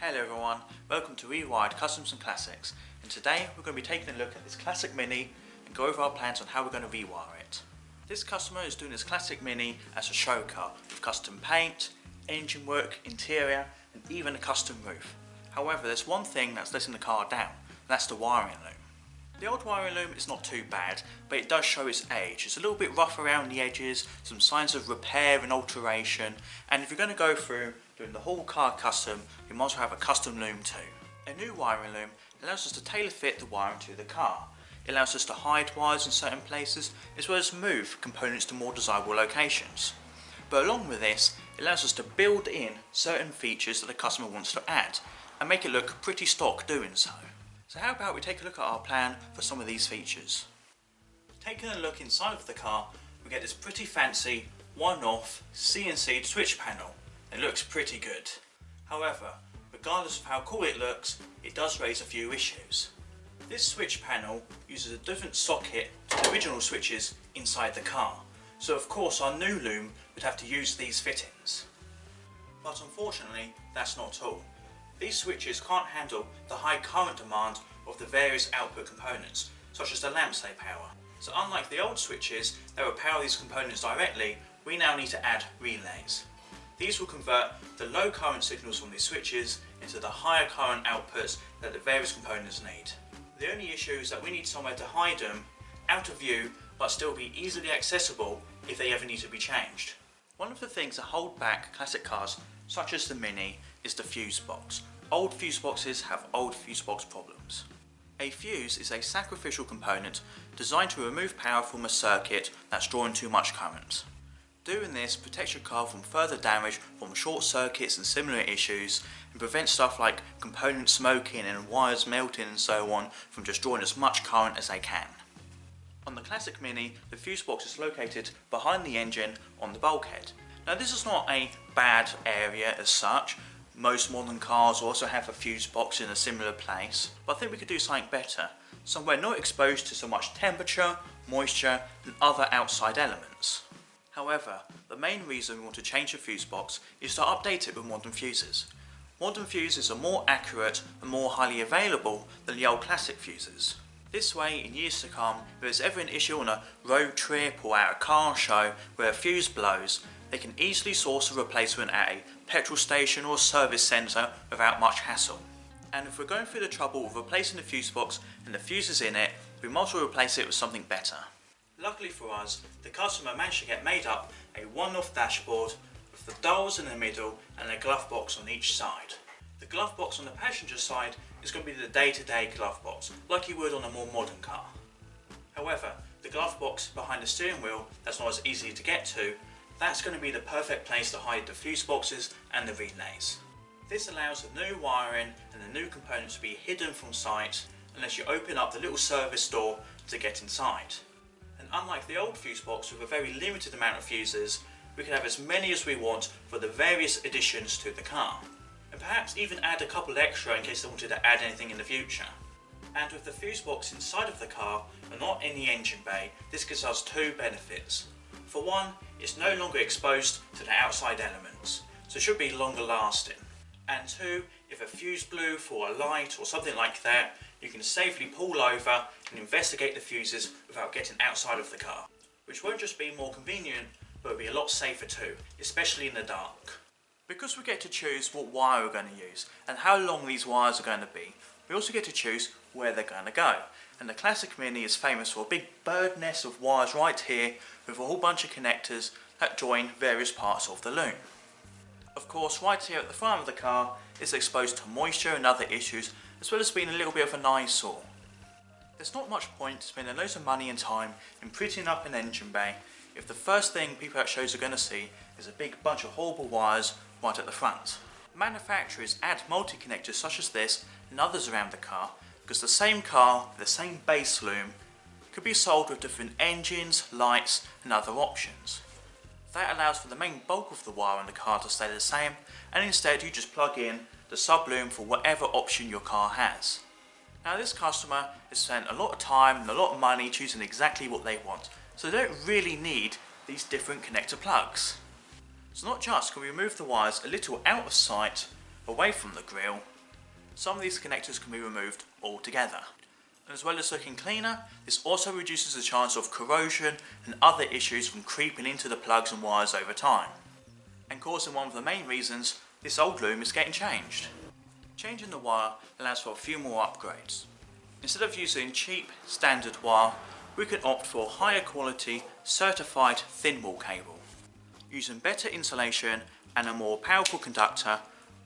Hello everyone, welcome to Rewired Customs and Classics, and today we're going to be taking a look at this classic Mini and go over our plans on how we're going to rewire it. This customer is doing this classic Mini as a show car with custom paint, engine work, interior and even a custom roof. However, there's one thing that's letting the car down, and that's the wiring loom. The old wiring loom is not too bad, but it does show its age. It's a little bit rough around the edges, some signs of repair and alteration, and if you're going to go through doing the whole car custom, you might as well have a custom loom too. A new wiring loom allows us to tailor fit the wiring to the car. It allows us to hide wires in certain places, as well as move components to more desirable locations. But along with this, it allows us to build in certain features that the customer wants to add, and make it look pretty stock doing so. So how about we take a look at our plan for some of these features. Taking a look inside of the car, we get this pretty fancy one-off CNC switch panel. It looks pretty good. However, regardless of how cool it looks, it does raise a few issues. This switch panel uses a different socket to the original switches inside the car, so of course our new loom would have to use these fittings. But unfortunately, that's not all. These switches can't handle the high current demand of the various output components, such as the lamps they power. So unlike the old switches that would power these components directly, we now need to add relays. These will convert the low current signals from these switches into the higher current outputs that the various components need. The only issue is that we need somewhere to hide them, out of view, but still be easily accessible if they ever need to be changed. One of the things that hold back classic cars, such as the Mini, is the fuse box. Old fuse boxes have old fuse box problems. A fuse is a sacrificial component designed to remove power from a circuit that's drawing too much current. Doing this protects your car from further damage from short circuits and similar issues, and prevents stuff like components smoking and wires melting and so on from just drawing as much current as they can. On the classic Mini, the fuse box is located behind the engine on the bulkhead. Now this is not a bad area as such. Most modern cars also have a fuse box in a similar place, but I think we could do something better, somewhere not exposed to so much temperature, moisture and other outside elements. However, the main reason we want to change the fuse box is to update it with modern fuses. Modern fuses are more accurate and more highly available than the old classic fuses. This way, in years to come, if there's ever an issue on a road trip or at a car show where a fuse blows, they can easily source a replacement at a petrol station or service centre without much hassle. And if we're going through the trouble of replacing the fuse box and the fuses in it, we might as well replace it with something better. Luckily for us, the customer managed to get made up a one-off dashboard with the dials in the middle and a glove box on each side. The glove box on the passenger side is going to be the day-to-day glove box, like you would on a more modern car. However, the glove box behind the steering wheel that's not as easy to get to, that's going to be the perfect place to hide the fuse boxes and the relays. This allows the new wiring and the new components to be hidden from sight unless you open up the little service door to get inside. And unlike the old fuse box with a very limited amount of fuses, we can have as many as we want for the various additions to the car. And perhaps even add a couple extra in case they wanted to add anything in the future. And with the fuse box inside of the car and not in the engine bay, this gives us two benefits. For one, it's no longer exposed to the outside elements, so it should be longer lasting. And two, if a fuse blew for a light or something like that, you can safely pull over and investigate the fuses without getting outside of the car. Which won't just be more convenient, but will be a lot safer too, especially in the dark. Because we get to choose what wire we're going to use and how long these wires are going to be, we also get to choose where they're going to go. And the classic Mini is famous for a big bird nest of wires right here with a whole bunch of connectors that join various parts of the loom. Of course, right here at the front of the car is exposed to moisture and other issues, as well as being a little bit of an eyesore. There's not much point spending loads of money and time in prettying up an engine bay if the first thing people at shows are going to see is a big bunch of horrible wires right at the front. Manufacturers add multi-connectors such as this and others around the car because the same car with the same base loom could be sold with different engines, lights and other options. That allows for the main bulk of the wire on the car to stay the same, and instead you just plug in the sub-loom for whatever option your car has. Now this customer has spent a lot of time and a lot of money choosing exactly what they want, so they don't really need these different connector plugs. So not just can we remove the wires a little out of sight, away from the grille, Some of these connectors can be removed altogether. And as well as looking cleaner, this also reduces the chance of corrosion and other issues from creeping into the plugs and wires over time, and causing one of the main reasons this old loom is getting changed. Changing the wire allows for a few more upgrades. Instead of using cheap standard wire, we can opt for higher quality certified thin wall cable. Using better insulation and a more powerful conductor,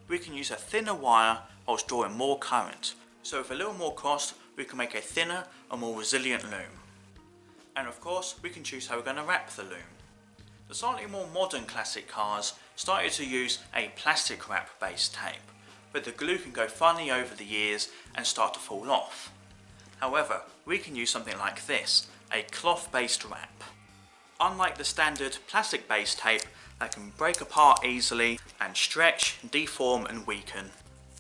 we can use a thinner wire whilst drawing more current. So with a little more cost, we can make a thinner and more resilient loom. And of course, we can choose how we're going to wrap the loom. The slightly more modern classic cars started to use a plastic wrap based tape, but the glue can go funny over the years and start to fall off. However, we can use something like this, a cloth based wrap. Unlike the standard plastic based tape that can break apart easily and stretch, deform and weaken,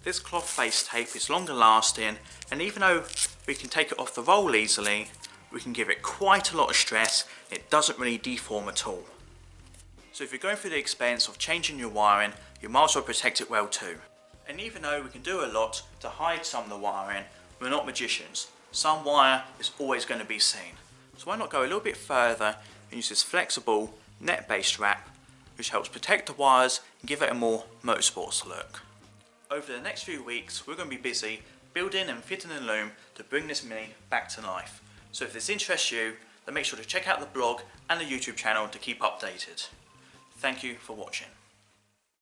this cloth based tape is longer lasting, and even though we can take it off the roll easily, we can give it quite a lot of stress. It doesn't really deform at all. So if you're going through the expense of changing your wiring, you might as well protect it well too. And even though we can do a lot to hide some of the wiring, we're not magicians. Some wire is always going to be seen. So why not go a little bit further and use this flexible net based wrap, which helps protect the wires and give it a more motorsports look. Over the next few weeks, we're going to be busy building and fitting the loom to bring this Mini back to life. So if this interests you, then make sure to check out the blog and the YouTube channel to keep updated. Thank you for watching.